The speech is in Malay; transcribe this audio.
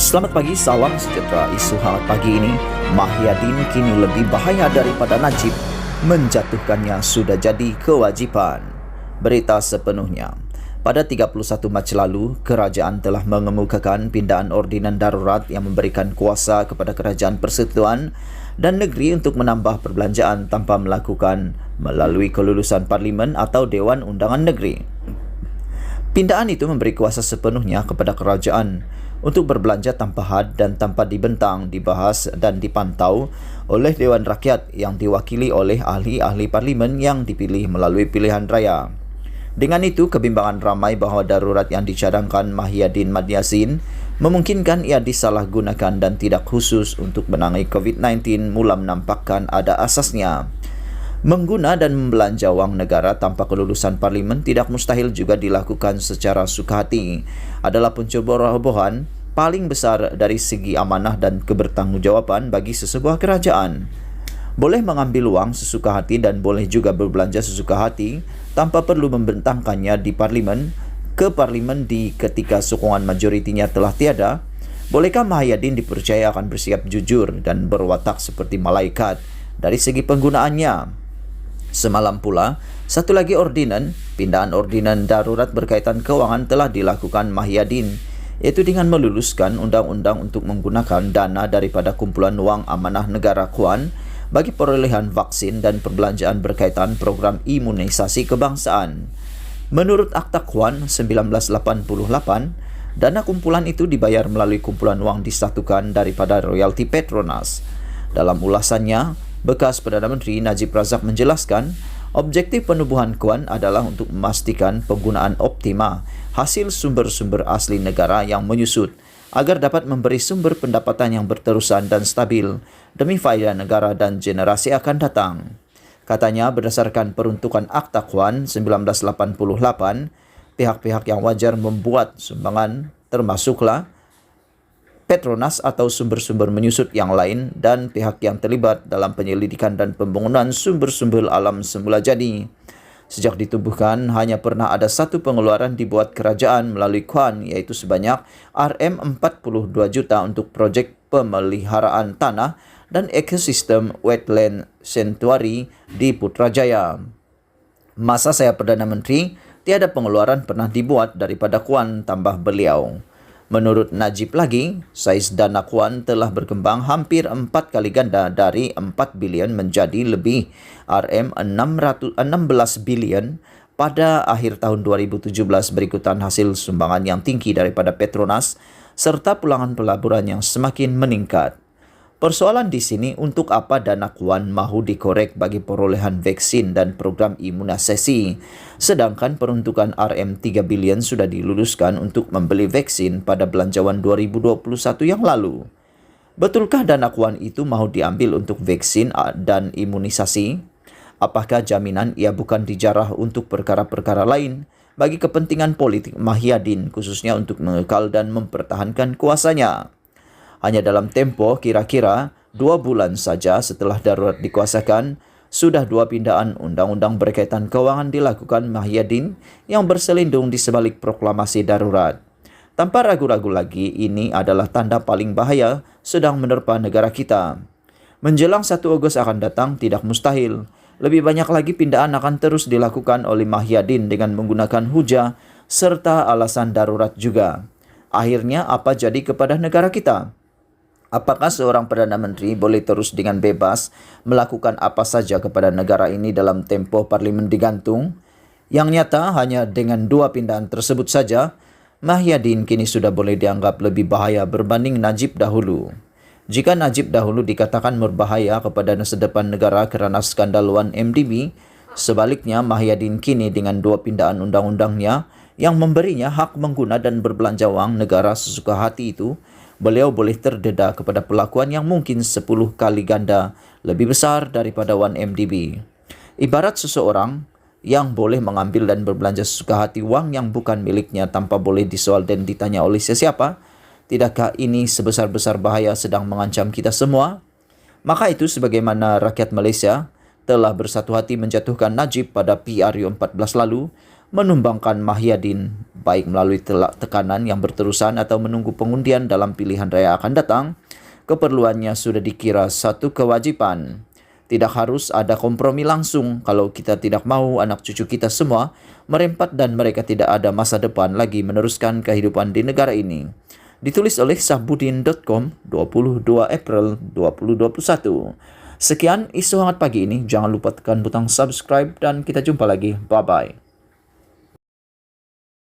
Selamat pagi, salam sejahtera. Isu hangat pagi ini, Mahyadin kini lebih bahaya daripada Najib. Menjatuhkannya sudah jadi kewajipan. Berita sepenuhnya. Pada 31 Mac lalu, kerajaan telah mengemukakan pindaan ordinan darurat yang memberikan kuasa kepada Kerajaan Persekutuan dan Negeri untuk menambah perbelanjaan tanpa melakukan melalui kelulusan Parlimen atau Dewan Undangan Negeri. Pindaan itu memberi kuasa sepenuhnya kepada kerajaan untuk berbelanja tanpa had dan tanpa dibentang, dibahas dan dipantau oleh Dewan Rakyat yang diwakili oleh ahli-ahli parlimen yang dipilih melalui pilihan raya. Dengan itu, kebimbangan ramai bahawa darurat yang dicadangkan Mahyadin Mat Yassin memungkinkan ia disalahgunakan dan tidak khusus untuk menangani COVID-19 mula menampakkan ada asasnya. Mengguna dan membelanja wang negara tanpa kelulusan parlimen tidak mustahil juga dilakukan secara suka hati adalah pencerobohan paling besar dari segi amanah dan kebertanggungjawaban bagi sesebuah kerajaan. Boleh mengambil wang sesuka hati dan boleh juga berbelanja sesuka hati tanpa perlu membentangkannya di parlimen ke parlimen ketika sokongan majoritinya telah tiada. Bolehkah Mahyadin dipercaya akan bersikap jujur dan berwatak seperti malaikat dari segi penggunaannya? Semalam pula, satu lagi pindaan ordinan darurat berkaitan kewangan telah dilakukan Mahyadin, iaitu dengan meluluskan undang-undang untuk menggunakan dana daripada kumpulan wang amanah negara KUAN bagi perolehan vaksin dan perbelanjaan berkaitan program imunisasi kebangsaan. Menurut Akta KUAN 1988, dana kumpulan itu dibayar melalui kumpulan wang disatukan daripada royalti Petronas. Dalam ulasannya, bekas Perdana Menteri Najib Razak menjelaskan, objektif penubuhan KUAN adalah untuk memastikan penggunaan optima hasil sumber-sumber asli negara yang menyusut agar dapat memberi sumber pendapatan yang berterusan dan stabil demi faedah negara dan generasi akan datang. Katanya, berdasarkan peruntukan Akta KUAN 1988, pihak-pihak yang wajar membuat sumbangan termasuklah Petronas atau sumber-sumber menyusut yang lain dan pihak yang terlibat dalam penyelidikan dan pembangunan sumber-sumber alam semula jadi. Sejak ditubuhkan, hanya pernah ada satu pengeluaran dibuat kerajaan melalui KUAN, iaitu sebanyak RM42 juta untuk projek pemeliharaan tanah dan ekosistem wetland sanctuary di Putrajaya. Masa saya Perdana Menteri, tiada pengeluaran pernah dibuat daripada KUAN, tambah beliau. Menurut Najib lagi, saiz dana KUAN telah berkembang hampir 4 kali ganda dari 4 bilion menjadi lebih RM16 bilion pada akhir tahun 2017 berikutan hasil sumbangan yang tinggi daripada Petronas serta pulangan pelaburan yang semakin meningkat. Persoalan di sini, untuk apa dana KUAN mahu dikorek bagi perolehan vaksin dan program imunisasi, sedangkan peruntukan RM3 bilion sudah diluluskan untuk membeli vaksin pada belanjawan 2021 yang lalu. Betulkah dana KUAN itu mahu diambil untuk vaksin dan imunisasi? Apakah jaminan ia bukan dijarah untuk perkara-perkara lain bagi kepentingan politik Mahyadin, khususnya untuk mengekal dan mempertahankan kuasanya? Hanya dalam tempoh kira-kira 2 bulan saja setelah darurat dikuasakan, sudah 2 pindaan undang-undang berkaitan kewangan dilakukan Mahyadin yang berselindung di sebalik proklamasi darurat. Tanpa ragu-ragu lagi, ini adalah tanda paling bahaya sedang menerpa negara kita. Menjelang 1 Ogos akan datang, tidak mustahil lebih banyak lagi pindaan akan terus dilakukan oleh Mahyadin dengan menggunakan hujah serta alasan darurat juga. Akhirnya apa jadi kepada negara kita? Apakah seorang Perdana Menteri boleh terus dengan bebas melakukan apa saja kepada negara ini dalam tempoh parlimen digantung? Yang nyata, hanya dengan 2 pindaan tersebut saja, Mahyadin kini sudah boleh dianggap lebih bahaya berbanding Najib dahulu. Jika Najib dahulu dikatakan berbahaya kepada masa depan negara kerana skandal 1MDB, sebaliknya Mahyadin kini dengan 2 pindaan undang-undangnya yang memberinya hak mengguna dan berbelanja wang negara sesuka hati itu, beliau boleh terdedah kepada perlakuan yang mungkin 10 kali ganda lebih besar daripada 1MDB. Ibarat seseorang yang boleh mengambil dan berbelanja sesuka hati wang yang bukan miliknya tanpa boleh disoal dan ditanya oleh sesiapa, tidakkah ini sebesar-besar bahaya sedang mengancam kita semua? Maka itu sebagaimana rakyat Malaysia telah bersatu hati menjatuhkan Najib pada PRU 14 lalu, menumbangkan Mahyadin baik melalui tekanan yang berterusan atau menunggu pengundian dalam pilihan raya akan datang, keperluannya sudah dikira satu kewajiban. Tidak harus ada kompromi langsung kalau kita tidak mau anak cucu kita semua merempat dan mereka tidak ada masa depan lagi meneruskan kehidupan di negara ini. Ditulis oleh sahbudin.com 22 April 2021. Sekian isu hangat pagi ini. Jangan lupa tekan butang subscribe dan kita jumpa lagi. Bye-bye.